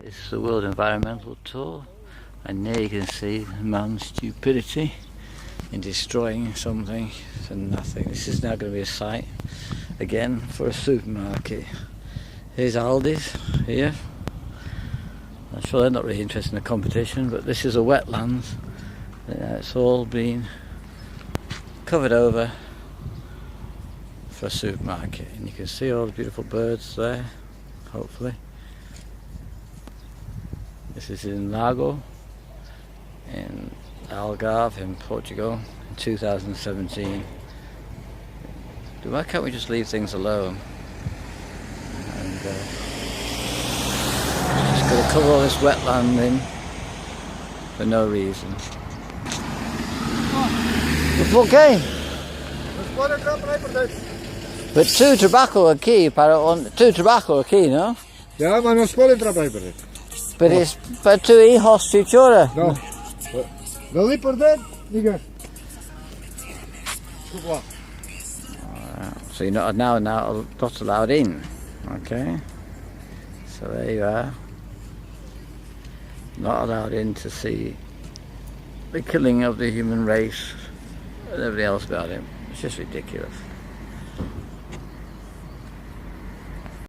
It's the World Environmental Tour, and there you can see man's stupidity in destroying something for nothing. This is now going to be a site again for a supermarket. Here's Aldi's here. I'm sure they're not really interested in the competition, but this is a wetlands. It's all been covered over for a supermarket, and you can see all the beautiful birds there, hopefully. This is in Lago, in Algarve in Portugal, in 2017. Why can't we just leave things alone? And just going to cover all this wetland in for no reason. Okay. But two tobacco aqui no? Ja, maar non si può entrare per dentro. Per tu hijos futura. No. Non lì per dentro, dica. So you're not now not allowed in. Okay. So there you are. Not allowed in to see the killing of the human race and everything else about it. It's just ridiculous.